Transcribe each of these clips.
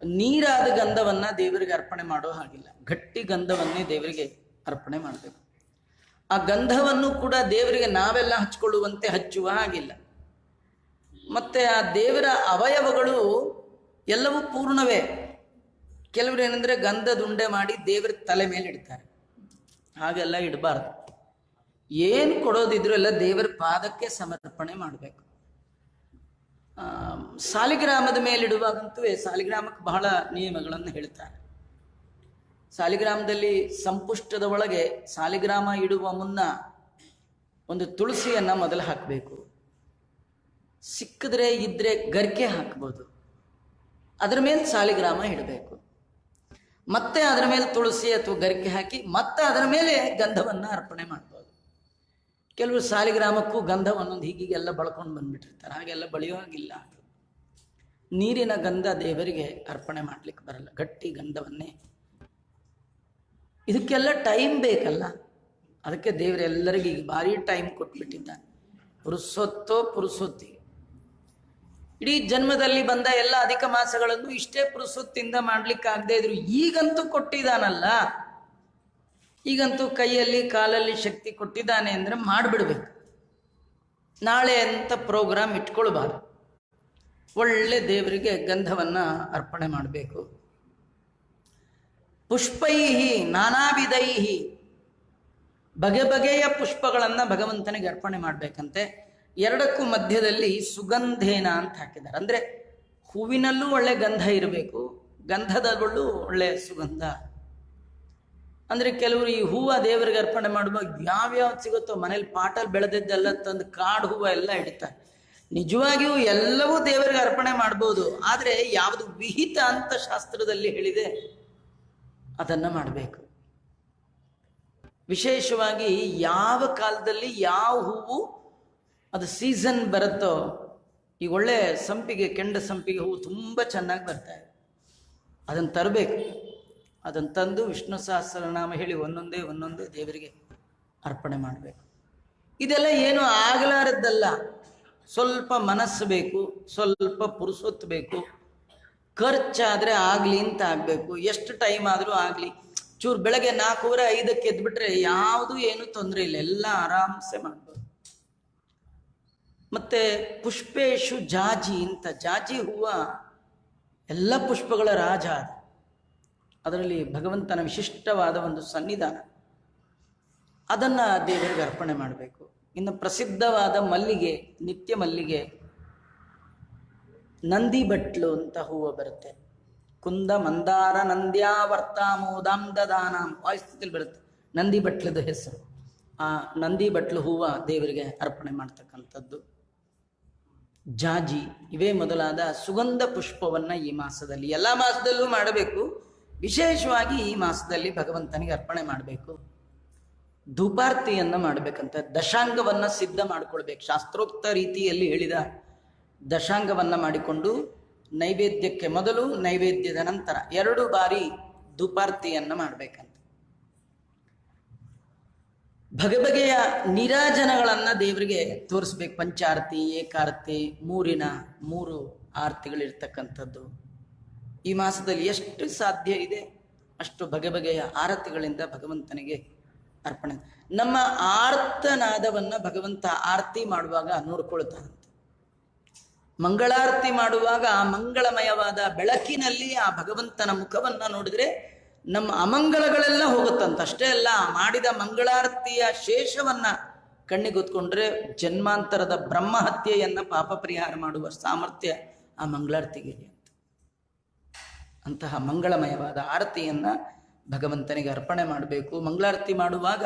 ನೀರಾದ ಗಂಧವನ್ನ ದೇವರಿಗೆ ಅರ್ಪಣೆ ಮಾಡೋ ಹಾಗಿಲ್ಲ. ಗಟ್ಟಿ ಗಂಧವನ್ನೇ ದೇವರಿಗೆ ಅರ್ಪಣೆ ಮಾಡಬೇಕು. ಆ ಗಂಧವನ್ನು ಕೂಡ ದೇವರಿಗೆ ನಾವೆಲ್ಲ ಹಚ್ಕೊಳ್ಳುವಂತೆ ಹಚ್ಚುವ ಹಾಗಿಲ್ಲ. ಮತ್ತೆ ಆ ದೇವರ ಅವಯವಗಳು ಎಲ್ಲವೂ ಪೂರ್ಣವೇ. ಕೆಲವರು ಏನಂದ್ರೆ ಗಂಧದುಂಡೆ ಮಾಡಿ ದೇವರ ತಲೆ ಮೇಲೆ ಇಡ್ತಾರೆ. ಹಾಗೆಲ್ಲ ಇಡಬಾರ್ದು. ಏನು ಕೊಡೋದಿದ್ರು ಎಲ್ಲ ದೇವರ ಪಾದಕ್ಕೆ ಸಮರ್ಪಣೆ ಮಾಡಬೇಕು. ಸಾಲಿಗ್ರಾಮದ ಮೇಲಿಡುವಾಗಂತೂ ಸಾಲಿಗ್ರಾಮಕ್ಕೆ ಬಹಳ ನಿಯಮಗಳನ್ನು ಹೇಳ್ತಾರೆ. ಸಾಲಿಗ್ರಾಮದಲ್ಲಿ ಸಂಪುಷ್ಟದ ಒಳಗೆ ಸಾಲಿಗ್ರಾಮ ಇಡುವ ಮುನ್ನ ಒಂದು ತುಳಸಿಯನ್ನ ಮೊದಲು ಹಾಕಬೇಕು. ಸಿಕ್ಕಿದ್ರೆ ಇದ್ರೆ ಗರ್ಕೆ ಹಾಕ್ಬೋದು. ಅದರ ಮೇಲೆ ಸಾಲಿಗ್ರಾಮ ಇಡಬೇಕು. ಮತ್ತೆ ಅದರ ಮೇಲೆ ತುಳಸಿ ಅಥವಾ ಗರಿಕೆ ಹಾಕಿ ಮತ್ತೆ ಅದರ ಮೇಲೆ ಗಂಧವನ್ನು ಅರ್ಪಣೆ ಮಾಡ್ಬೋದು. ಕೆಲವರು ಸಾಲಿಗ್ರಾಮಕ್ಕೂ ಗಂಧ ಒಂದೊಂದು ಹೀಗೆಲ್ಲ ಬಳ್ಕೊಂಡು ಬಂದ್ಬಿಟ್ಟಿರ್ತಾರೆ. ಹಾಗೆಲ್ಲ ಬಳಿಯೋ ಹಾಗಿಲ್ಲ. ನೀರಿನ ಗಂಧ ದೇವರಿಗೆ ಅರ್ಪಣೆ ಮಾಡ್ಲಿಕ್ಕೆ ಬರಲ್ಲ. ಗಟ್ಟಿ ಗಂಧವನ್ನೇ. ಇದಕ್ಕೆಲ್ಲ ಟೈಮ್ ಬೇಕಲ್ಲ. ಅದಕ್ಕೆ ದೇವರೆಲ್ಲರಿಗೂ ಈಗ ಭಾರಿ ಟೈಮ್ ಕೊಟ್ಬಿಟ್ಟಿದ್ದಾನೆ. ಪುರುಷೊತ್ತಿ ಇಡೀ ಜನ್ಮದಲ್ಲಿ ಬಂದ ಎಲ್ಲ ಅಧಿಕ ಮಾಸಗಳನ್ನು ಇಷ್ಟೇ ಪುರುಷೊತ್ತಿಂದ ಮಾಡ್ಲಿಕ್ಕಾಗದೇ ಇದ್ರು ಈಗಂತೂ ಕೊಟ್ಟಿದ್ದಾನಲ್ಲ. ಈಗಂತೂ ಕೈಯಲ್ಲಿ ಕಾಲಲ್ಲಿ ಶಕ್ತಿ ಕೊಟ್ಟಿದ್ದಾನೆ ಅಂದ್ರೆ ಮಾಡಿಬಿಡ್ಬೇಕು. ನಾಳೆ ಅಂತ ಪ್ರೋಗ್ರಾಮ್ ಇಟ್ಕೊಳ್ಬಾರ್ದು. ಒಳ್ಳೆ ದೇವರಿಗೆ ಗಂಧವನ್ನ ಅರ್ಪಣೆ ಮಾಡಬೇಕು. ಪುಷ್ಪೈಹಿ ನಾನಾವಿಧೈಹಿ, ಬಗೆ ಬಗೆಯ ಪುಷ್ಪಗಳನ್ನ ಭಗವಂತನಿಗೆ ಅರ್ಪಣೆ ಮಾಡ್ಬೇಕಂತೆ. ಎರಡಕ್ಕೂ ಮಧ್ಯದಲ್ಲಿ ಸುಗಂಧೇನ ಅಂತ ಹಾಕಿದ್ದಾರೆ. ಅಂದ್ರೆ ಹೂವಿನಲ್ಲೂ ಒಳ್ಳೆ ಗಂಧ ಇರಬೇಕು, ಗಂಧದಲ್ಲೂ ಒಳ್ಳೆ ಸುಗಂಧ. ಅಂದ್ರೆ ಕೆಲವರು ಈ ಹೂವ ದೇವರಿಗೆ ಅರ್ಪಣೆ ಮಾಡುವಾಗ ಯಾವ್ಯಾವ್ದು ಸಿಗುತ್ತೋ ಮನೇಲಿ ಪಾಟಲ್ಲಿ ಬೆಳೆದಿದ್ದೆಲ್ಲ ತಂದು ಕಾಡು ಹೂವು ಎಲ್ಲ ಇಡ್ತಾರೆ. ನಿಜವಾಗಿಯೂ ಎಲ್ಲವೂ ದೇವರಿಗೆ ಅರ್ಪಣೆ ಮಾಡ್ಬೋದು. ಆದರೆ ಯಾವುದು ವಿಹಿತ ಅಂತ ಶಾಸ್ತ್ರದಲ್ಲಿ ಹೇಳಿದೆ ಅದನ್ನ ಮಾಡಬೇಕು. ವಿಶೇಷವಾಗಿ ಯಾವ ಕಾಲದಲ್ಲಿ ಯಾವ ಹೂವು ಅದು ಸೀಸನ್ ಬರುತ್ತೋ, ಈಗ ಒಳ್ಳೆ ಸಂಪಿಗೆ, ಕೆಂಡ ಸಂಪಿಗೆ ಹೂವು ತುಂಬ ಚೆನ್ನಾಗಿ ಬರ್ತಾ ಇದೆ, ಅದನ್ನು ತರಬೇಕು. ಅದನ್ನು ತಂದು ವಿಷ್ಣು ಸಹಸ್ರನಾಮ ಹೇಳಿ ಒಂದೊಂದೇ ದೇವರಿಗೆ ಅರ್ಪಣೆ ಮಾಡಬೇಕು. ಇದೆಲ್ಲ ಏನು ಆಗಲಾರದ್ದಲ್ಲ. ಸ್ವಲ್ಪ ಮನಸ್ಸು ಬೇಕು, ಸ್ವಲ್ಪ ಪುರುಸೊತ್ತು ಬೇಕು. ಖರ್ಚಾದರೆ ಆಗಲಿ ಅಂತ ಆಗಬೇಕು. ಎಷ್ಟು ಟೈಮ್ ಆದರೂ ಆಗಲಿ. ಚೂರು ಬೆಳಗ್ಗೆ 4:45 ಎದ್ಬಿಟ್ರೆ ಯಾವುದು ಏನು ತೊಂದರೆ ಇಲ್ಲ, ಎಲ್ಲ ಆರಾಮ್ಸೆ ಮಾಡ್ಬೋದು. ಮತ್ತೆ ಪುಷ್ಪೇಶು ಜಾಜಿ ಅಂತ, ಜಾಜಿ ಹೂವ ಎಲ್ಲ ಪುಷ್ಪಗಳ ರಾಜ. ಅದರಲ್ಲಿ ಭಗವಂತನ ವಿಶಿಷ್ಟವಾದ ಒಂದು ಸನ್ನಿಧಾನ. ಅದನ್ನ ದೇವರಿಗೆ ಅರ್ಪಣೆ ಮಾಡಬೇಕು. ಇನ್ನು ಪ್ರಸಿದ್ಧವಾದ ಮಲ್ಲಿಗೆ, ನಿತ್ಯ ಮಲ್ಲಿಗೆ, ನಂದಿ ಬಟ್ಲು ಅಂತ ಹೂವು ಬರುತ್ತೆ. ಕುಂದ ಮಂದಾರ ನಂದ್ಯಾವರ್ತಾಮೋದಾಂ ದದಾನಾಂ ವಾಯುಸ್ಥಿತಿಯಲ್ಲಿ ಬರುತ್ತೆ ನಂದಿ ಬಟ್ಲದ ಹೆಸರು. ಆ ನಂದಿ ಬಟ್ಲು ಹೂವು ದೇವರಿಗೆ ಅರ್ಪಣೆ ಮಾಡ್ತಕ್ಕಂಥದ್ದು. ಜಾಜಿ, ಇವೇ ಮೊದಲಾದ ಸುಗಂಧ ಪುಷ್ಪವನ್ನ ಈ ಮಾಸದಲ್ಲಿ, ಎಲ್ಲ ಮಾಸದಲ್ಲೂ ಮಾಡಬೇಕು, ವಿಶೇಷವಾಗಿ ಈ ಮಾಸದಲ್ಲಿ ಭಗವಂತನಿಗೆ ಅರ್ಪಣೆ ಮಾಡಬೇಕು. ಧೂಪಾರ್ತಿಯನ್ನ ಮಾಡಬೇಕಂತ. ದಶಾಂಗವನ್ನ ಸಿದ್ಧ ಮಾಡಿಕೊಳ್ಬೇಕು. ಶಾಸ್ತ್ರೋಕ್ತ ರೀತಿಯಲ್ಲಿ ಹೇಳಿದ ದಶಾಂಗವನ್ನ ಮಾಡಿಕೊಂಡು ನೈವೇದ್ಯಕ್ಕೆ ಮೊದಲು, ನೈವೇದ್ಯದ ನಂತರ 2 ಬಾರಿ ಧೂಪಾರ್ತಿಯನ್ನ ಮಾಡಬೇಕಂತ. ಬಗೆ ಬಗೆಯ ನೀರಾಜನಗಳನ್ನ ದೇವರಿಗೆ ತೋರಿಸ್ಬೇಕು. ಪಂಚಾರ್ತಿ, ಏಕಾರ್ತಿ, 3 ಆರತಿಗಳಿರ್ತಕ್ಕಂಥದ್ದು. ಈ ಮಾಸದಲ್ಲಿ ಎಷ್ಟು ಸಾಧ್ಯ ಇದೆ ಅಷ್ಟು ಬಗೆ ಬಗೆಯ ಆರತಿಗಳಿಂದ ಭಗವಂತನಿಗೆ ಅರ್ಪಣೆ. ನಮ್ಮ ಆರ್ತನಾದವನ್ನ ಭಗವಂತ ಆರತಿ ಮಾಡುವಾಗ ನೋಡ್ಕೊಳ್ತಾನಂತೆ. ಮಂಗಳಾರತಿ ಮಾಡುವಾಗ ಆ ಮಂಗಳಮಯವಾದ ಬೆಳಕಿನಲ್ಲಿ ಆ ಭಗವಂತನ ಮುಖವನ್ನ ನೋಡಿದ್ರೆ ನಮ್ಮ ಅಮಂಗಳಗಳೆಲ್ಲ ಹೋಗುತ್ತಂತ. ಅಷ್ಟೇ ಅಲ್ಲ, ಮಾಡಿದ ಮಂಗಳಾರತಿಯ ಶೇಷವನ್ನ ಕಣ್ಣಿಗೊತ್ಕೊಂಡ್ರೆ ಜನ್ಮಾಂತರದ ಬ್ರಹ್ಮಹತ್ಯೆಯನ್ನ ಪಾಪ ಪರಿಹಾರ ಮಾಡುವ ಸಾಮರ್ಥ್ಯ ಆ ಮಂಗಳಾರತಿಗೆ ಅಂತ. ಅಂತಹ ಮಂಗಳಮಯವಾದ ಆರತಿಯನ್ನ ಭಗವಂತನಿಗೆ ಅರ್ಪಣೆ ಮಾಡಬೇಕು. ಮಂಗಳಾರತಿ ಮಾಡುವಾಗ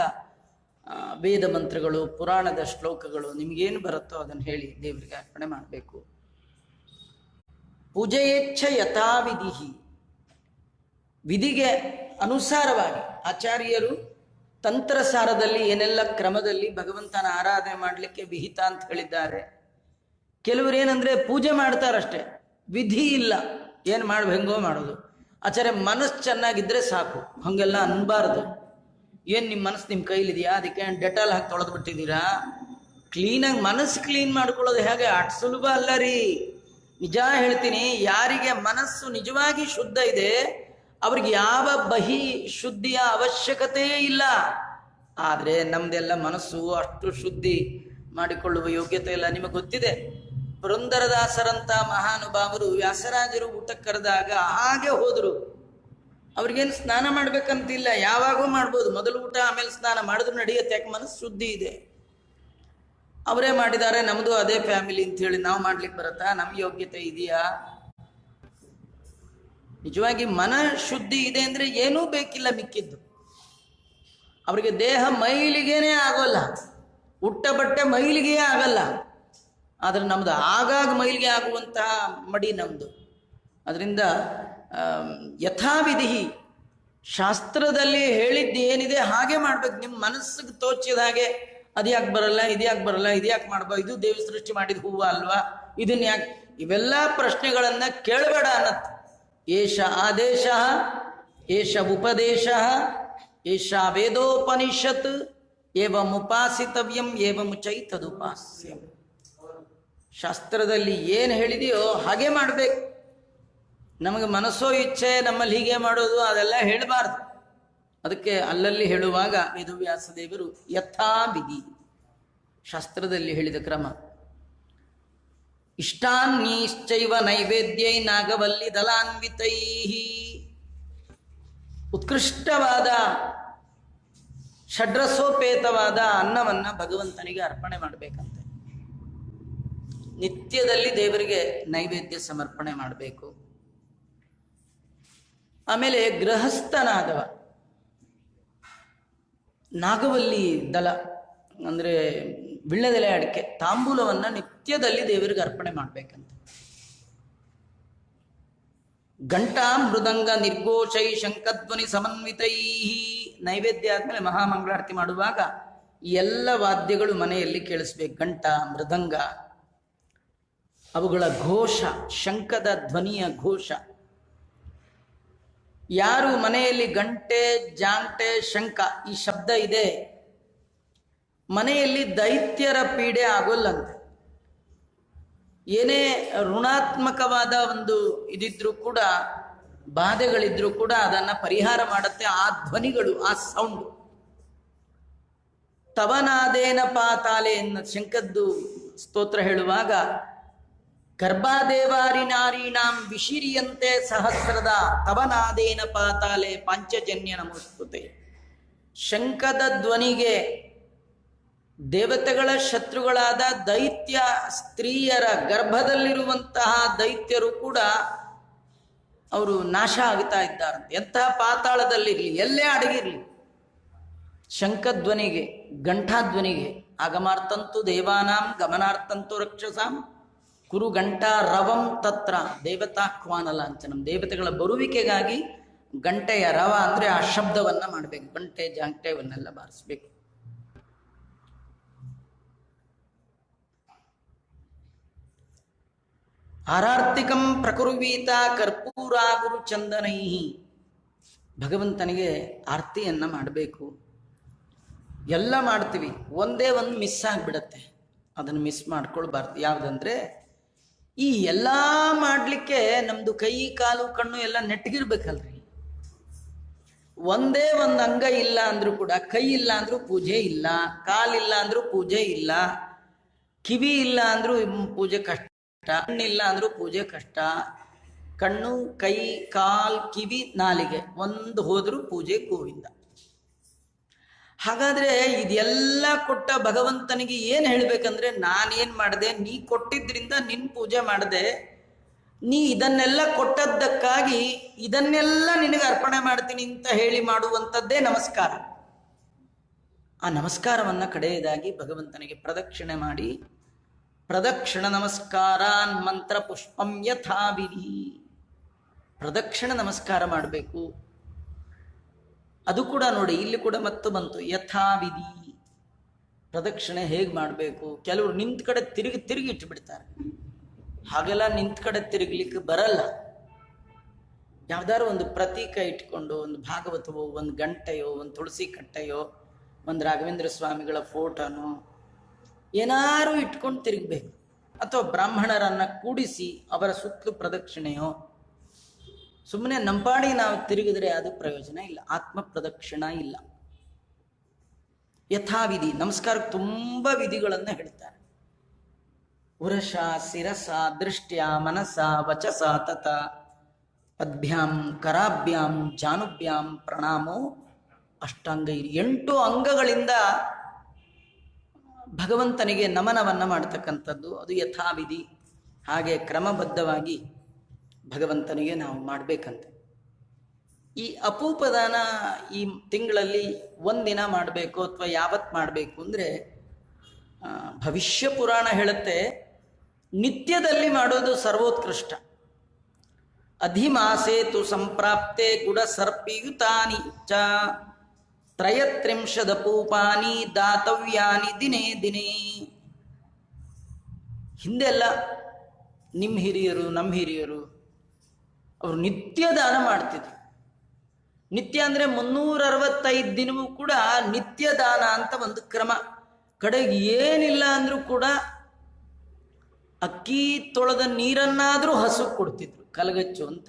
ವೇದ ಮಂತ್ರಗಳು, ಪುರಾಣದ ಶ್ಲೋಕಗಳು, ನಿಮಗೇನು ಬರುತ್ತೋ ಅದನ್ನು ಹೇಳಿ ದೇವರಿಗೆ ಅರ್ಪಣೆ ಮಾಡಬೇಕು. ಪೂಜೆಯೇಚ್ಛ ಯಥಾವಿಧಿ, ವಿಧಿಗೆ ಅನುಸಾರವಾಗಿ ಆಚಾರ್ಯರು ತಂತ್ರಸಾರದಲ್ಲಿ ಏನೆಲ್ಲ ಕ್ರಮದಲ್ಲಿ ಭಗವಂತನ ಆರಾಧನೆ ಮಾಡಲಿಕ್ಕೆ ವಿಹಿತ ಅಂತ ಹೇಳಿದ್ದಾರೆ. ಕೆಲವರು ಏನಂದ್ರೆ ಪೂಜೆ ಮಾಡ್ತಾರಷ್ಟೇ, ವಿಧಿ ಇಲ್ಲ, ಏನು ಹೆಂಗೋ ಮಾಡೋದು. ಆಚಾರ್ಯ ಮನಸ್ಸು ಚೆನ್ನಾಗಿದ್ರೆ ಸಾಕು, ಹಂಗೆಲ್ಲ ಅನ್ಬಾರ್ದು. ಏನು ನಿಮ್ಮ ಮನಸ್ಸು ನಿಮ್ಮ ಕೈಲಿದೆಯಾ, ಅದಕ್ಕೆ ಡೆಟಾಲ್ ಹಾಕಿ ತೊಳೆದು ಬಿಟ್ಟಿದ್ದೀರಾ? ಕ್ಲೀನಾಗಿ ಮನಸ್ಸು ಕ್ಲೀನ್ ಮಾಡ್ಕೊಳ್ಳೋದು ಹೇಗೆ? ಅಟ್ ಸುಲಭ ಅಲ್ಲ ರೀ. ನಿಜ ಹೇಳ್ತೀನಿ, ಯಾರಿಗೆ ಮನಸ್ಸು ನಿಜವಾಗಿ ಶುದ್ಧ ಇದೆ ಅವ್ರಿಗೆ ಯಾವ ಬಹಿ ಶುದ್ಧಿಯ ಅವಶ್ಯಕತೆಯೇ ಇಲ್ಲ. ಆದರೆ ನಮ್ದೆಲ್ಲ ಮನಸ್ಸು ಅಷ್ಟು ಶುದ್ಧಿ ಮಾಡಿಕೊಳ್ಳುವ ಯೋಗ್ಯತೆ ಇಲ್ಲ. ನಿಮಗೆ ಗೊತ್ತಿದೆ, ಪುರಂದರದಾಸರಂತ ಮಹಾನುಭಾವರು ವ್ಯಾಸರಾಜರು ಊಟಕ್ಕೆ ಕರೆದಾಗ ಹಾಗೆ ಹೋದರು. ಅವ್ರಿಗೇನು ಸ್ನಾನ ಮಾಡ್ಬೇಕಂತಿಲ್ಲ, ಯಾವಾಗೂ ಮಾಡ್ಬೋದು. ಮೊದಲು ಊಟ ಆಮೇಲೆ ಸ್ನಾನ ಮಾಡಿದ್ರು ನಡೆಯುತ್ತೆ, ಯಾಕೆ ಮನಸ್ಸು ಶುದ್ಧಿ ಇದೆ. ಅವರೇ ಮಾಡಿದ್ದಾರೆ, ನಮ್ಮದು ಅದೇ ಫ್ಯಾಮಿಲಿ ಅಂತ ಹೇಳಿ ನಾವು ಮಾಡ್ಲಿಕ್ಕೆ ಬರುತ್ತಾ? ನಮ್ಮ ಯೋಗ್ಯತೆ ಇದೆಯಾ? ನಿಜವಾಗಿ ಮನ ಶುದ್ಧಿ ಇದೆ ಅಂದ್ರೆ ಏನೂ ಬೇಕಿಲ್ಲ ಮಿಕ್ಕಿದ್ದು. ಅವರಿಗೆ ದೇಹ ಮೈಲಿಗೆನೇ ಆಗೋಲ್ಲ, ಉಟ್ಟ ಬಟ್ಟೆ ಮೈಲಿಗೆ ಆಗಲ್ಲ. ಆದರೆ ನಮ್ದು ಆಗಾಗ ಮೈಲಿಗೆ ಆಗುವಂತಹ ಮಡಿ ನಮ್ದು. ಅದರಿಂದ ಯಥಾವಿಧಿ ಶಾಸ್ತ್ರದಲ್ಲಿ ಹೇಳಿದ್ದು ಏನಿದೆ ಹಾಗೆ ಮಾಡ್ಬೇಕು. ನಿಮ್ಮ ಮನಸ್ಸಿಗೆ ತೋಚಿದ ಹಾಗೆ ಅದ್ಯಾಕೆ ಬರಲ್ಲ, ಇದ್ಯಾಕೆ ಬರಲ್ಲ, ಇದ್ಯಾಕೆ ಮಾಡ್ಬೋ, ಇದು ದೇವಿ ಸೃಷ್ಟಿ ಮಾಡಿದ ಹೂವು ಅಲ್ವಾ, ಇದನ್ನ ಯಾಕೆ, ಇವೆಲ್ಲ ಪ್ರಶ್ನೆಗಳನ್ನ ಕೇಳಬೇಡ ಅನ್ನತ್. ಏಷ ಆದೇಶ, ಏಷ ಉಪದೇಶ, ಏಷ ವೇದೋಪನಿಷತ್, ಏವಂ ಉಪಾಸಿತವ್ಯಂ ಏವಂ ಚೈತದುಪಾಸ್ಯಂ. ಶಾಸ್ತ್ರದಲ್ಲಿ ಏನು ಹೇಳಿದೆಯೋ ಹಾಗೆ ಮಾಡ್ಬೇಕು. ನಮಗೆ ಮನಸ್ಸೋ ಇಚ್ಛೆ ನಮ್ಮಲ್ಲಿ ಹೀಗೆ ಮಾಡೋದು ಅದೆಲ್ಲ ಹೇಳಬಾರ್ದು. ಅದಕ್ಕೆ ಅಲ್ಲಲ್ಲಿ ಹೇಳುವಾಗ ವೇದವ್ಯಾಸ ದೇವರು ಯಥಾವಿಧಿ ಶಾಸ್ತ್ರದಲ್ಲಿ ಹೇಳಿದ ಕ್ರಮ. ಇಷ್ಟಾನ್ಯಶ್ಚೈವ ನೈವೇದ್ಯೈ ನಾಗವಲ್ಲಿ ದಲಾನ್ವಿತೈ. ಉತ್ಕೃಷ್ಟವಾದ ಷಡ್ರಸೋಪೇತವಾದ ಅನ್ನವನ್ನ ಭಗವಂತನಿಗೆ ಅರ್ಪಣೆ ಮಾಡಬೇಕಂತೆ. ನಿತ್ಯದಲ್ಲಿ ದೇವರಿಗೆ ನೈವೇದ್ಯ ಸಮರ್ಪಣೆ ಮಾಡಬೇಕು. ಆಮೇಲೆ ಗೃಹಸ್ಥನಾದವ ನಾಗವಲ್ಲಿ ದಲ ಅಂದರೆ ವಿಳ್ಳೆದೆಲೆ ಅಡಿಕೆ ತಾಂಬೂಲವನ್ನು ನಿತ್ಯದಲ್ಲಿ ದೇವರಿಗೆ ಅರ್ಪಣೆ ಮಾಡಬೇಕಂತ. ಘಂಟಾ ಮೃದಂಗ ನಿರ್ಘೋಷೈ ಶಂಖಧ್ವನಿ ಸಮನ್ವಿತೈ. ನೈವೇದ್ಯ ಆದ್ಮೇಲೆ ಮಹಾಮಂಗಳಾರತಿ ಮಾಡುವಾಗ ಎಲ್ಲ ವಾದ್ಯಗಳು ಮನೆಯಲ್ಲಿ ಕೇಳಿಸ್ಬೇಕು. ಘಂಟಾ ಮೃದಂಗ ಅವುಗಳ ಘೋಷ, ಶಂಖದ ಧ್ವನಿಯ ಘೋಷ. ಯಾರು ಮನೆಯಲ್ಲಿ ಗಂಟೆ, ಜಾಂಟೆ, ಶಂಖ ಈ ಶಬ್ದ ಇದೆ, ಮನೆಯಲ್ಲಿ ದೈತ್ಯರ ಪೀಡೆ ಆಗೋಲ್ಲಂತೆ. ಏನೇ ಋಣಾತ್ಮಕವಾದ ಒಂದು ಇದಿದ್ರೂ ಕೂಡ, ಬಾಧೆಗಳಿದ್ರೂ ಕೂಡ ಅದನ್ನ ಪರಿಹಾರ ಮಾಡುತ್ತೆ ಆ ಧ್ವನಿಗಳು, ಆ ಸೌಂಡ್. ತವನಾದೇನ ಪಾತಾಲೆ ಎನ್ನ ಶಂಕದ್ದು ಸ್ತೋತ್ರ ಹೇಳುವಾಗ, ಗರ್ಭಾದೇವಾರಿ ನಾರೀಣಾಂ ವಿಶಿರಿಯಂತೆ ಸಹಸ್ರದ ತವನಾದೇನ ಪಾತಾಲೆ ಪಾಂಚಜನ್ಯ ನಮಸ್ತುತೆ. ಶಂಖದ ಧ್ವನಿಗೆ ದೇವತೆಗಳ ಶತ್ರುಗಳಾದ ದೈತ್ಯ ಸ್ತ್ರೀಯರ ಗರ್ಭದಲ್ಲಿರುವಂತಹ ದೈತ್ಯರು ಕೂಡ ಅವರು ನಾಶ ಆಗ್ತಾ ಇದ್ದಾರಂತೆ. ಎಂತಹ ಪಾತಾಳದಲ್ಲಿರಲಿ, ಎಲ್ಲೇ ಅಡಗಿರ್ಲಿ, ಶಂಖಧ್ವನಿಗೆ, ಘಂಟಾಧ್ವನಿಗೆ. ಆಗಮಾರ್ತಂತು ದೇವಾನಾಂ ಗಮನಾರ್ಥಂತು ರಕ್ಷಸಾಂ ಕುರು ಘಂಟಾ ರವಂ ತತ್ರ ದೇವತಾಹ್ವಾನಲ ಅಂತ. ನಮ್ಮ ದೇವತೆಗಳ ಬರುವಿಕೆಗಾಗಿ ಗಂಟೆಯ ರವ ಅಂದ್ರೆ ಆ ಶಬ್ದವನ್ನ ಮಾಡಬೇಕು. ಗಂಟೆ ಜಾಂಟೆ ಇವನ್ನೆಲ್ಲ ಬಾರಿಸ್ಬೇಕು. ಆರಾರ್ತಿಕಂ ಪ್ರಕುರ್ವೀತ ಕರ್ಪೂರಾ ಗುರು ಚಂದನೈ. ಭಗವಂತನಿಗೆ ಆರತಿಯನ್ನ ಮಾಡಬೇಕು. ಎಲ್ಲ ಮಾಡ್ತೀವಿ, ಒಂದೇ ಒಂದು ಮಿಸ್ ಆಗಿಬಿಡತ್ತೆ. ಅದನ್ನು ಮಿಸ್ ಮಾಡ್ಕೊಳ್ಬಾರ್ದು. ಯಾವುದಂದ್ರೆ, ಈ ಎಲ್ಲ ಮಾಡಲಿಕ್ಕೆ ನಮ್ದು ಕೈ ಕಾಲು ಕಣ್ಣು ಎಲ್ಲ ನೆಟ್ಟಗಿರ್ಬೇಕಲ್ರಿ. ಒಂದೇ ಒಂದು ಅಂಗ ಇಲ್ಲ ಅಂದ್ರೂ ಕೂಡ, ಕೈ ಇಲ್ಲ ಅಂದ್ರೂ ಪೂಜೆ ಇಲ್ಲ, ಕಾಲಿಲ್ಲ ಅಂದ್ರೂ ಪೂಜೆ ಇಲ್ಲ, ಕಿವಿ ಇಲ್ಲ ಅಂದ್ರೂ ಪೂಜೆ ಕಷ್ಟ, ಕಣ್ಣಿಲ್ಲ ಅಂದ್ರೂ ಪೂಜೆ ಕಷ್ಟ. ಕಣ್ಣು, ಕೈ, ಕಾಲ್, ಕಿವಿ, ನಾಲಿಗೆ ಒಂದು ಹೋದ್ರೂ ಪೂಜೆ ಗೋವಿಂದ. ಹಾಗಾದ್ರೆ ಇದೆಲ್ಲ ಕೊಟ್ಟ ಭಗವಂತನಿಗೆ ಏನ್ ಹೇಳ್ಬೇಕಂದ್ರೆ, ನಾನೇನ್ ಮಾಡಿದೆ, ನೀ ಕೊಟ್ಟಿದ್ರಿಂದ ನಿನ್ ಪೂಜೆ ಮಾಡಿದೆ, ನೀ ಇದನ್ನೆಲ್ಲ ಕೊಟ್ಟದ್ದಕ್ಕಾಗಿ ಇದನ್ನೆಲ್ಲ ನಿನಗೆ ಅರ್ಪಣೆ ಮಾಡ್ತೀನಿ ಅಂತ ಹೇಳಿ ಮಾಡುವಂಥದ್ದೇ ನಮಸ್ಕಾರ. ಆ ನಮಸ್ಕಾರವನ್ನ ಕಡೆಯದಾಗಿ ಭಗವಂತನಿಗೆ ಪ್ರದಕ್ಷಿಣೆ ಮಾಡಿ, ಪ್ರದಕ್ಷಿಣ ನಮಸ್ಕಾರಾನ್ ಮಂತ್ರ ಪುಷ್ಪಂ ಯಥಾವಿಧಿ. ಪ್ರದಕ್ಷಿಣ ನಮಸ್ಕಾರ ಮಾಡಬೇಕು. ಅದು ಕೂಡ ನೋಡಿ, ಇಲ್ಲಿ ಕೂಡ ಮತ್ತು ಬಂತು ಯಥಾವಿಧಿ. ಪ್ರದಕ್ಷಿಣೆ ಹೇಗೆ ಮಾಡಬೇಕು? ಕೆಲವರು ನಿಂತ ಕಡೆ ತಿರುಗಿ ಇಟ್ಟುಬಿಡ್ತಾರೆ. ಹಾಗೆಲ್ಲ ನಿಂತ ಕಡೆ ತಿರುಗಲಿಕ್ಕೆ ಬರಲ್ಲ. ಯಾವ್ದಾದ್ರು ಒಂದು ಪ್ರತೀಕ ಇಟ್ಕೊಂಡು, ಒಂದು ಭಾಗವತವೋ, ಒಂದು ಗಂಟೆಯೋ, ಒಂದು ತುಳಸಿ ಕಟ್ಟೆಯೋ, ಒಂದು ರಾಘವೇಂದ್ರ ಸ್ವಾಮಿಗಳ ಫೋಟೋನೋ ಏನಾರು ಇಟ್ಕೊಂಡು ತಿರುಗಬೇಕು. ಅಥವಾ ಬ್ರಾಹ್ಮಣರನ್ನ ಕೂಡಿಸಿ ಅವರ ಸುತ್ತಲೂ ಪ್ರದಕ್ಷಿಣೆಯೋ, ಸುಮ್ಮನೆ ನಂಪಾಡಿ ನಾವು ತಿರುಗಿದ್ರೆ ಅದು ಪ್ರಯೋಜನ ಇಲ್ಲ. ಆತ್ಮ ಪ್ರದಕ್ಷಿಣ ಇಲ್ಲ. ಯಥಾವಿಧಿ ನಮಸ್ಕಾರಕ್ಕೆ ತುಂಬ ವಿಧಿಗಳನ್ನು ಹೇಳ್ತಾರೆ. ಉರಶ ಶಿರಸ ದೃಷ್ಟ್ಯ ಮನಸ ವಚಸ ತತ ಪದ್ಭ್ಯಾಂ ಕರಾಭ್ಯಾಂ ಜಾನುಭ್ಯಾಂ ಪ್ರಣಾಮೋ ಅಷ್ಟಾಂಗ. 8 ಅಂಗಗಳಿಂದ ಭಗವಂತನಿಗೆ ನಮನವನ್ನ ಮಾಡ್ತಕ್ಕಂಥದ್ದು. ಅದು ಯಥಾವಿಧಿ, ಹಾಗೆ ಕ್ರಮಬದ್ಧವಾಗಿ ಭಗವಂತನಿಗೆ ನಾವು ಮಾಡಬೇಕಂತ. ಈ ಅಪೂಪದಾನ ಈ ತಿಂಗಳಲ್ಲಿ ಒಂದಿನ ಮಾಡಬೇಕು ಅಥವಾ ಯಾವತ್ತು ಮಾಡಬೇಕು ಅಂದರೆ, ಭವಿಷ್ಯ ಪುರಾಣ ಹೇಳುತ್ತೆ ನಿತ್ಯದಲ್ಲಿ ಮಾಡೋದು ಸರ್ವೋತ್ಕೃಷ್ಟ. ಅಧಿಮಾಸೇತು ಸಂಪ್ರಾಪ್ತೆ ಗುಡ ಸರ್ಪಿಯುತಾನಿ ಚ ತ್ರಯತ್ರಿಂಶದಪೂಪಾನಿ ದಾತವ್ಯಾನಿ ದಿನೇ ದಿನೇ. ಹಿಂದೆಲ್ಲ ನಿಮ್ಮ ಹಿರಿಯರು ನಮ್ಮ ಹಿರಿಯರು ಅವರು ನಿತ್ಯ ದಾನ ಮಾಡ್ತಿದ್ರು. ನಿತ್ಯ ಅಂದರೆ 365 ದಿನವೂ ಕೂಡ ನಿತ್ಯ ದಾನ ಅಂತ ಒಂದು ಕ್ರಮ. ಕಡೆಗೆ ಏನಿಲ್ಲ ಅಂದ್ರೂ ಕೂಡ ಅಕ್ಕಿ ತೊಳೆದ ನೀರನ್ನಾದರೂ ಹಸು ಕೊಡ್ತಿದ್ರು, ಕಲಗಚ್ಚು ಅಂತ.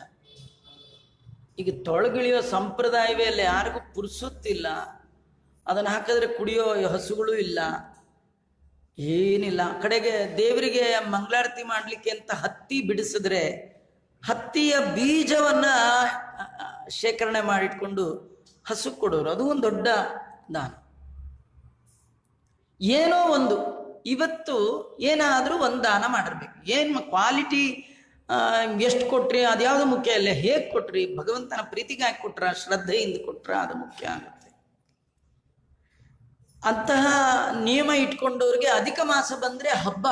ಈಗ ತೊಳಗಿಳಿಯೋ ಸಂಪ್ರದಾಯವೇ ಇಲ್ಲ, ಯಾರಿಗೂ ಪುರ್ಸುತ್ತಿಲ್ಲ. ಅದನ್ನು ಹಾಕಿದ್ರೆ ಕುಡಿಯೋ ಹಸುಗಳು ಇಲ್ಲ, ಏನಿಲ್ಲ. ಕಡೆಗೆ ದೇವರಿಗೆ ಮಂಗಳಾರತಿ ಮಾಡಲಿಕ್ಕೆ ಅಂತ ಹತ್ತಿ ಬಿಡಿಸಿದ್ರೆ ಹತ್ತಿಯ ಬೀಜವನ್ನ ಶೇಖರಣೆ ಮಾಡಿಟ್ಕೊಂಡು ಹಸು ಕೊಡೋರು, ಅದು ಒಂದು ದೊಡ್ಡ ದಾನ. ಏನೋ ಒಂದು ಇವತ್ತು ಏನಾದರೂ ಒಂದು ದಾನ ಮಾಡಿರ್ಬೇಕು. ಏನು ಕ್ವಾಲಿಟಿ ಎಷ್ಟು ಕೊಟ್ರಿ ಅದ್ಯಾವುದು ಮುಖ್ಯ ಇಲ್ಲ, ಹೇಗೆ ಕೊಟ್ರಿ, ಭಗವಂತನ ಪ್ರೀತಿಗಾಗಿ ಕೊಟ್ರ, ಶ್ರದ್ಧೆಯಿಂದ ಕೊಟ್ರ, ಅದು ಮುಖ್ಯ ಆಗುತ್ತೆ. ಅಂತಹ ನಿಯಮ ಇಟ್ಕೊಂಡವ್ರಿಗೆ ಅಧಿಕ ಮಾಸ ಬಂದ್ರೆ ಹಬ್ಬ.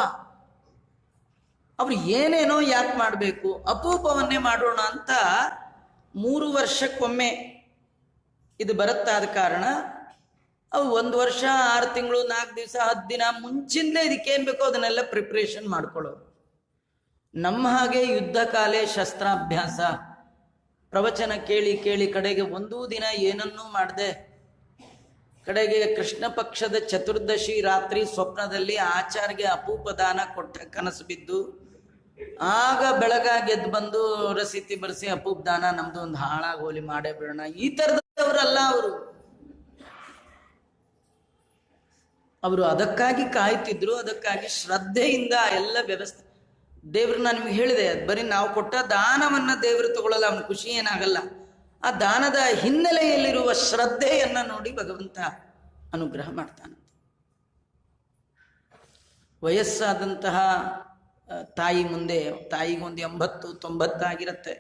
ಅವ್ರು ಏನೇನೋ ಯಾಕೆ ಮಾಡಬೇಕು, ಅಪೂಪವನ್ನೇ ಮಾಡೋಣ ಅಂತ 3 ವರ್ಷಕ್ಕೊಮ್ಮೆ ಇದು ಬರುತ್ತಾದ ಕಾರಣ ಅವು 1 ವರ್ಷ 6 ತಿಂಗಳು 4 ದಿವಸ 10 ದಿನ ಮುಂಚಿಂದಲೇ ಇದಕ್ಕೇನು ಬೇಕೋ ಅದನ್ನೆಲ್ಲ ಪ್ರಿಪ್ರೇಷನ್ ಮಾಡ್ಕೊಳ್ಳೋರು. ನಮ್ಮ ಹಾಗೆ ಯುದ್ಧ ಕಾಲೇ ಶಸ್ತ್ರಾಭ್ಯಾಸ, ಪ್ರವಚನ ಕೇಳಿ ಕೇಳಿ ಕಡೆಗೆ ಒಂದೂ ದಿನ ಏನನ್ನೂ ಮಾಡದೆ, ಕಡೆಗೆ ಕೃಷ್ಣ ಪಕ್ಷದ ಚತುರ್ದಶಿ ರಾತ್ರಿ ಸ್ವಪ್ನದಲ್ಲಿ ಆಚಾರ್ಗೆ ಅಪೂಪ ದಾನ ಕೊಟ್ಟ ಕನಸು ಬಿದ್ದು, ಆಗ ಬೆಳಗಾಗಿ ಎದ್ದು ಬಂದು ರಸೀತಿ ಬರೆಸಿ ಅಪೂಪ ದಾನ ನಮ್ದು ಒಂದು ಹಾಳಾಗೋಲಿ ಮಾಡೇ ಬಿಡೋಣ, ಈ ಥರದವರಲ್ಲ ಅವರು ಅದಕ್ಕಾಗಿ ಕಾಯ್ತಿದ್ರು. ಅದಕ್ಕಾಗಿ ಶ್ರದ್ಧೆಯಿಂದ ಎಲ್ಲ ವ್ಯವಸ್ಥೆ. ದೇವ್ರು ನಾನು ನಿಮ್ಗೆ ಹೇಳಿದೆ, ಬರೀ ನಾವು ಕೊಟ್ಟ ದಾನವನ್ನ ದೇವರು ತಗೊಳ್ಳಲ್ಲ, ಅವನ ಖುಷಿ ಏನಾಗಲ್ಲ. ಆ ದಾನದ ಹಿನ್ನೆಲೆಯಲ್ಲಿರುವ ಶ್ರದ್ಧೆಯನ್ನ ನೋಡಿ ಭಗವಂತ ಅನುಗ್ರಹ ಮಾಡ್ತಾನೆ. ವಯಸ್ಸಾದಂತಹ ತಾಯಿ ಮುಂದೆ, ತಾಯಿಗೊಂದು 80-90 ಆಗಿರುತ್ತೆ,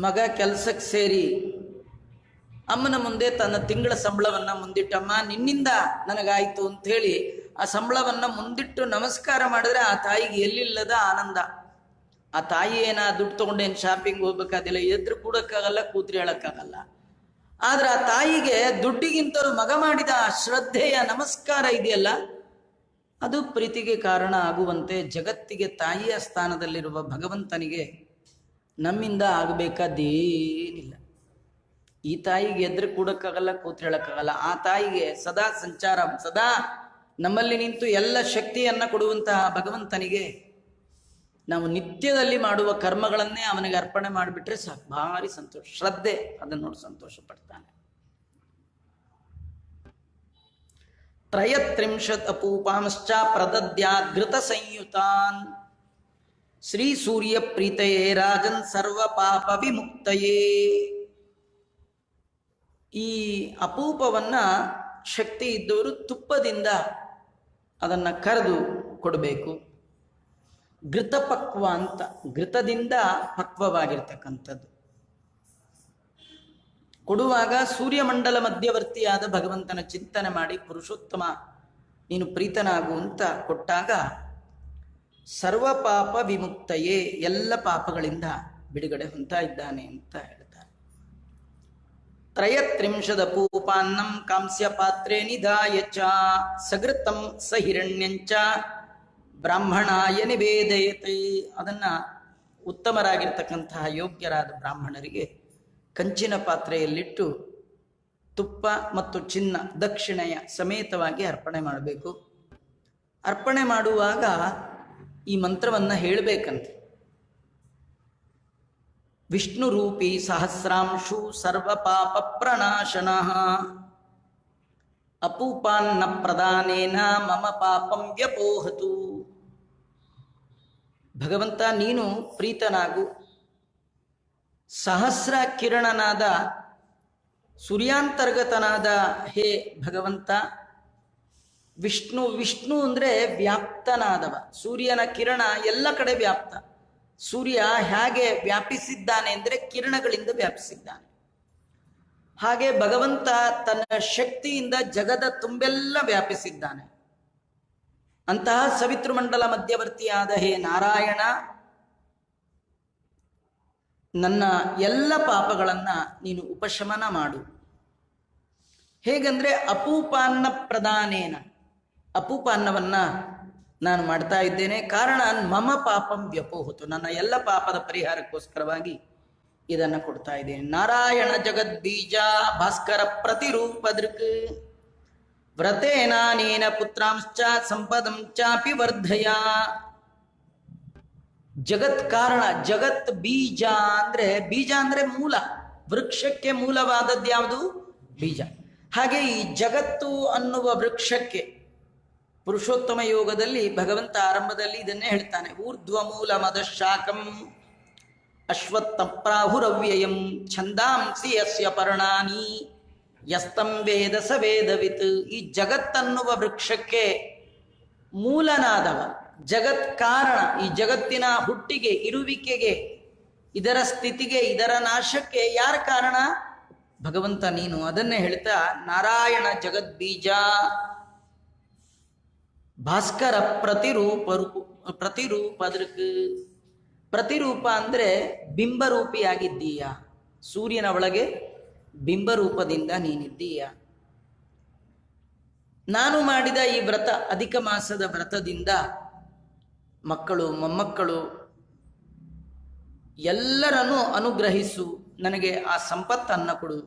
ಮಗ ಕೆಲಸಕ್ಕೆ ಸೇರಿ ಅಮ್ಮನ ಮುಂದೆ ತನ್ನ ತಿಂಗಳ ಸಂಬಳವನ್ನ ಮುಂದಿಟ್ಟಮ್ಮ ನಿನ್ನಿಂದ ನನಗಾಯ್ತು ಅಂತ ಹೇಳಿ ಆ ಸಂಬಳವನ್ನ ಮುಂದಿಟ್ಟು ನಮಸ್ಕಾರ ಮಾಡಿದ್ರೆ ಆ ತಾಯಿಗೆ ಎಲ್ಲಿಲ್ಲದ ಆನಂದ. ಆ ತಾಯಿ ಏನ ದುಡ್ಡು ತಗೊಂಡೇನು ಶಾಪಿಂಗ್ ಹೋಗ್ಬೇಕಾದಿಲ್ಲ, ಎದ್ರು ಕೂಡಕ್ಕಾಗಲ್ಲ, ಕೂತ್ರಿ ಹೇಳಕ್ಕಾಗಲ್ಲ. ಆದ್ರೆ ಆ ತಾಯಿಗೆ ದುಡ್ಡಿಗಿಂತಲೂ ಮಗ ಮಾಡಿದ ಶ್ರದ್ಧೆಯ ನಮಸ್ಕಾರ ಇದೆಯಲ್ಲ, ಅದು ಪ್ರೀತಿಗೆ ಕಾರಣ ಆಗುವಂತೆ ಜಗತ್ತಿಗೆ ತಾಯಿಯ ಸ್ಥಾನದಲ್ಲಿರುವ ಭಗವಂತನಿಗೆ ನಮ್ಮಿಂದ ಆಗಬೇಕಾದೇನಿಲ್ಲ. ಈ ತಾಯಿಗೆ ಎದ್ರು ಕೂಡಕ್ಕಾಗಲ್ಲ, ಕೂತ್ರಿ ಹೇಳಕ್ಕಾಗಲ್ಲ. ಆ ತಾಯಿಗೆ ಸದಾ ಸಂಚಾರ, ಸದಾ ನಮ್ಮಲ್ಲಿ ನಿಂತು ಎಲ್ಲ ಶಕ್ತಿಯನ್ನ ಕೊಡುವಂತಹ ಭಗವಂತನಿಗೆ ನಾವು ನಿತ್ಯದಲ್ಲಿ ಮಾಡುವ ಕರ್ಮಗಳನ್ನೇ ಅವನಿಗೆ ಅರ್ಪಣೆ ಮಾಡಿಬಿಟ್ರೆ ಸಾಕು, ಭಾರಿ ಸಂತೋಷ. ಶ್ರದ್ಧೆ ಅದನ್ನು ನೋಡಿ ಸಂತೋಷ ಪಡ್ತಾನೆ. 33 ಅಪೂಪಾಂಶ್ಚ ಪ್ರದದ್ಯಾತ್ ಘೃತ ಸಂಯುತಾನ್ ಶ್ರೀ ಸೂರ್ಯ ಪ್ರೀತಯೇ ರಾಜನ್ ಸರ್ವ ಪಾಪ ವಿಮುಕ್ತಯೇ. ಈ ಅಪೂಪವನ್ನ ಶಕ್ತಿ ಇದ್ದವರು ತುಪ್ಪದಿಂದ ಅದನ್ನು ಕರೆದು ಕೊಡಬೇಕು. ಘೃತಪಕ್ವ ಅಂತ, ಘೃತದಿಂದ ಪಕ್ವವಾಗಿರ್ತಕ್ಕಂಥದ್ದು. ಕೊಡುವಾಗ ಸೂರ್ಯಮಂಡಲ ಮಧ್ಯವರ್ತಿಯಾದ ಭಗವಂತನ ಚಿಂತನೆ ಮಾಡಿ, ಪುರುಷೋತ್ತಮ ನೀನು ಪ್ರೀತನಾಗು ಅಂತ ಕೊಟ್ಟಾಗ ಸರ್ವ ಪಾಪ ವಿಮುಕ್ತಯೇ, ಎಲ್ಲ ಪಾಪಗಳಿಂದ ಬಿಡುಗಡೆ ಹೊಂದ್ತಾ ಇದ್ದಾನೆ ಅಂತ ಹೇಳ್ತಾರೆ. 33 ಅಪೂಪಾನ್ನಂ ಕಾಂಸ್ಯ ಪಾತ್ರೆ ನಿಧಾಯ ಚ ಸಗೃತಂ ಸಹಿರಣ್ಯಂಚ ಬ್ರಾಹ್ಮಣಾಯ ನಿವೇದಯತೆ. ಅದನ್ನ ಉತ್ತಮರಾಗಿರ್ತಕ್ಕಂತಹ ಯೋಗ್ಯರಾದ ಬ್ರಾಹ್ಮಣರಿಗೆ ಕಂಚಿನ ಪಾತ್ರೆಯಲ್ಲಿಟ್ಟು ತುಪ್ಪ ಮತ್ತು ಚಿನ್ನ ದಕ್ಷಿಣೆಯ ಸಮೇತವಾಗಿ ಅರ್ಪಣೆ ಮಾಡಬೇಕು. ಅರ್ಪಣೆ ಮಾಡುವಾಗ ಈ ಮಂತ್ರವನ್ನ ಹೇಳಬೇಕಂತೆ. ವಿಷ್ಣು ರೂಪಿ ಸಹಸ್ರಾಂಶು ಸರ್ವ ಪಾಪ ಪ್ರಣಾಶನ ಅಪೂಪಾನ್ನ ಪ್ರದಾನೇನ ಮಮ ಪಾಪಂ ವ್ಯಪೋಹತು. ಭಗವಂತ ನೀನು ಪ್ರೀತನಾಗು. ಸಹಸ್ರ ಕಿರಣನಾದ ಸೂರ್ಯಾಂತರ್ಗತನಾದ ಹೇ ಭಗವಂತ. ವಿಷ್ಣು, ವಿಷ್ಣು ಅಂದರೆ ವ್ಯಾಪ್ತನಾದವ. ಸೂರ್ಯನ ಕಿರಣ ಎಲ್ಲ ಕಡೆ ವ್ಯಾಪ್ತ. ಸೂರ್ಯ ಹೇಗೆ ವ್ಯಾಪಿಸಿದ್ದಾನೆ ಅಂದರೆ ಕಿರಣಗಳಿಂದ ವ್ಯಾಪಿಸಿದ್ದಾನೆ. ಹಾಗೆ ಭಗವಂತ ತನ್ನ ಶಕ್ತಿಯಿಂದ ಜಗದ ತುಂಬೆಲ್ಲ ವ್ಯಾಪಿಸಿದ್ದಾನೆ. ಅಂತಹ ಸವಿತೃಮಂಡಲ ಮಧ್ಯವರ್ತಿಯಾದ ಹೇ ನಾರಾಯಣ, ನನ್ನ ಎಲ್ಲ ಪಾಪಗಳನ್ನ ನೀನು ಉಪಶಮನ ಮಾಡು. ಹೇಗಂದ್ರೆ ಅಪೂಪಾನ್ನ ಪ್ರದಾನೇನ, ಅಪೂಪಾನ್ನವನ್ನ ನಾನು ಮಾಡ್ತಾ ಇದ್ದೇನೆ. ಕಾರಣ ಮಮ ಪಾಪಂ ವ್ಯಪೋಹತು, ನನ್ನ ಎಲ್ಲ ಪಾಪದ ಪರಿಹಾರಕ್ಕೋಸ್ಕರವಾಗಿ ಇದನ್ನ ಕೊಡ್ತಾ ಇದ್ದೇನೆ. ನಾರಾಯಣ ಜಗದ್ಬೀಜ ಭಾಸ್ಕರ ಪ್ರತಿರೂಪ ದೃಕ್ ವ್ರತೇನಾನೇನ ಪುತ್ರಾಂಶ್ಚ ಸಂಪದಂ ಚಾಪಿ ವರ್ಧಯ. ಜಗತ್ ಕಾರಣ, ಜಗತ್ ಬೀಜ ಅಂದ್ರೆ ಮೂಲ. ವೃಕ್ಷಕ್ಕೆ ಮೂಲವಾದದ್ದು ಯಾವುದು? ಬೀಜ. ಹಾಗೆ ಈ ಜಗತ್ತು ಅನ್ನುವ ವೃಕ್ಷಕ್ಕೆ ಪುರುಷೋತ್ತಮ ಯೋಗದಲ್ಲಿ ಭಗವಂತ ಆರಂಭದಲ್ಲಿ ಇದನ್ನೇ ಹೇಳ್ತಾನೆ. ಊರ್ಧ್ವ ಮೂಲ ಮದ ಶಾಖಂ ಅಶ್ವತ್ಥ ಪ್ರಾಹುರವ್ಯಯಂ ಛಂದಾಂಸಿ ಯಸ್ಯ ಪರ್ಣಾನಿ ಯಸ್ತಂ ವೇದ ಸ ವೇದವಿತ್. ಈ ಜಗತ್ತನ್ನುವ ವೃಕ್ಷಕ್ಕೆ ಮೂಲನಾದವ, ಜಗತ್ ಕಾರಣ. ಈ ಜಗತ್ತಿನ ಹುಟ್ಟಿಗೆ, ಇರುವಿಕೆಗೆ, ಇದರ ಸ್ಥಿತಿಗೆ, ಇದರ ನಾಶಕ್ಕೆ ಯಾರ ಕಾರಣ? ಭಗವಂತ ನೀನು. ಅದನ್ನೇ ಹೇಳ್ತಾ ನಾರಾಯಣ ಜಗದ್ಬೀಜ ಭಾಸ್ಕರ ಪ್ರತಿರೂಪ ದೃಕ್. ಪ್ರತಿರೂಪ ಅಂದ್ರೆ ಬಿಂಬರೂಪಿಯಾಗಿದ್ದೀಯ. ಸೂರ್ಯನ ಒಳಗೆ ಬಿಂಬರೂಪದಿಂದ ನೀನಿದ್ದೀಯ. ನಾನು ಮಾಡಿದ ಈ ವ್ರತ, ಅಧಿಕ ಮಾಸದ ವ್ರತದಿಂದ ಮಕ್ಕಳು ಮೊಮ್ಮಕ್ಕಳು ಎಲ್ಲರನ್ನೂ ಅನುಗ್ರಹಿಸು. ನನಗೆ ಆ ಸಂಪತ್ತನ್ನು ಕೊಡು.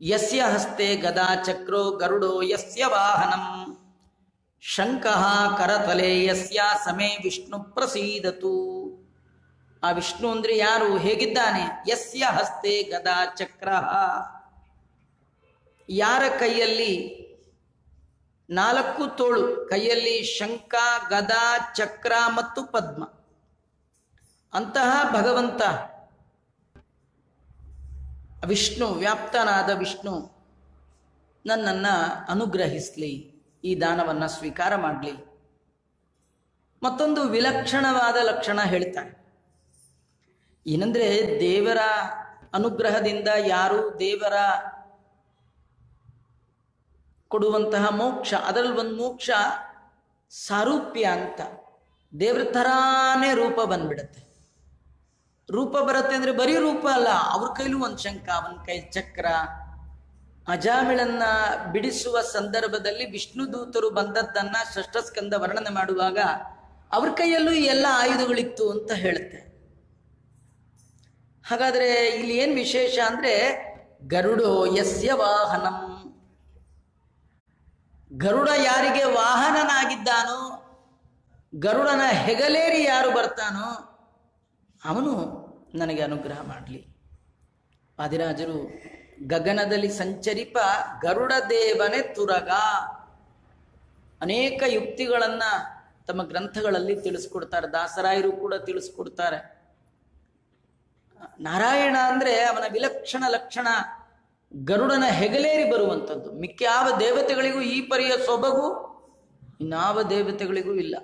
ಯಸ್ಯ ಹಸ್ತೆ ಗದಾ ಚಕ್ರೋ ಗರುಡೋ ಯಸ್ಯ ವಾಹನಂ ಶಂಕಃ ಕರತಲೆ ಯಸ್ಯ ಸಮೇ ವಿಷ್ಣು ಪ್ರಸೀದತು. ಆ ವಿಷ್ಣು ಅಂದ್ರೆ ಯಾರು? ಹೇಗಿದ್ದಾನೆ? ಯಸ್ಯ ಹಸ್ತೆ ಗದಾ ಚಕ್ರ, ಯಾರ ಕೈಯಲ್ಲಿ 4 ತೋಳು, ಕೈಯಲ್ಲಿ ಶಂಖ, ಗದಾ, ಚಕ್ರ ಮತ್ತು ಪದ್ಮ. ಅಂತಹ ಭಗವಂತ ವಿಷ್ಣು, ವ್ಯಾಪ್ತನಾದ ವಿಷ್ಣು ನನ್ನನ್ನ ಅನುಗ್ರಹಿಸ್ಲಿ, ಈ ದಾನವನ್ನ ಸ್ವೀಕಾರ ಮಾಡಲಿ. ಮತ್ತೊಂದು ವಿಲಕ್ಷಣವಾದ ಲಕ್ಷಣ ಹೇಳ್ತಾನೆ. ಏನಂದ್ರೆ ದೇವರ ಅನುಗ್ರಹದಿಂದ ಯಾರು ದೇವರ ಕೊಡುವಂತಹ ಮೋಕ್ಷ, ಅದರಲ್ಲಿ ಒಂದು ಮೋಕ್ಷ ಸಾರೂಪ್ಯ ಅಂತ. ದೇವ್ರ ಥರಾನೇ ರೂಪ ಬಂದ್ಬಿಡತ್ತೆ. ರೂಪ ಬರುತ್ತೆ ಅಂದ್ರೆ ಬರೀ ರೂಪ ಅಲ್ಲ, ಅವ್ರ ಕೈಲೂ ಒಂದು ಶಂಖ, ಅವನ ಕೈ ಚಕ್ರ. ಅಜಾಮಿಳನ್ನ ಬಿಡಿಸುವ ಸಂದರ್ಭದಲ್ಲಿ ವಿಷ್ಣು ದೂತರು ಬಂದದ್ದನ್ನ ಷಷ್ಠಸ್ಕಂದ ವರ್ಣನೆ ಮಾಡುವಾಗ ಅವ್ರ ಕೈಯಲ್ಲೂ ಈ ಎಲ್ಲ ಆಯುಧಗಳಿತ್ತು ಅಂತ ಹೇಳುತ್ತೆ. ಹಾಗಾದ್ರೆ ಇಲ್ಲಿ ಏನ್ ವಿಶೇಷ ಅಂದ್ರೆ ಗರುಡೋ ಯಸ್ಯ ವಾಹನಂ, ಗರುಡ ಯಾರಿಗೆ ವಾಹನನಾಗಿದ್ದಾನೋ, ಗರುಡನ ಹೆಗಲೇರಿ ಯಾರು ಬರ್ತಾನೋ ಅವನು ನನಗೆ ಅನುಗ್ರಹ ಮಾಡಲಿ. ವಾದಿರಾಜರು ಗಗನದಲ್ಲಿ ಸಂಚರಿಪ ಗರುಡ ದೇವನೇ ತುರಗ ಅನೇಕ ಯುಕ್ತಿಗಳನ್ನ ತಮ್ಮ ಗ್ರಂಥಗಳಲ್ಲಿ ತಿಳಿಸ್ಕೊಡ್ತಾರೆ. ದಾಸರಾಯರು ಕೂಡ ತಿಳಿಸ್ಕೊಡ್ತಾರೆ. ನಾರಾಯಣ ಅಂದ್ರೆ ಅವನ ವಿಲಕ್ಷಣ ಲಕ್ಷಣ ಗರುಡನ ಹೆಗಲೇರಿ ಬರುವಂಥದ್ದು. ಮಿಕ್ಕ್ಯಾವ ದೇವತೆಗಳಿಗೂ ಈ ಪರಿಯ ಸೊಬಗು ಇನ್ನಾವ ದೇವತೆಗಳಿಗೂ ಇಲ್ಲ.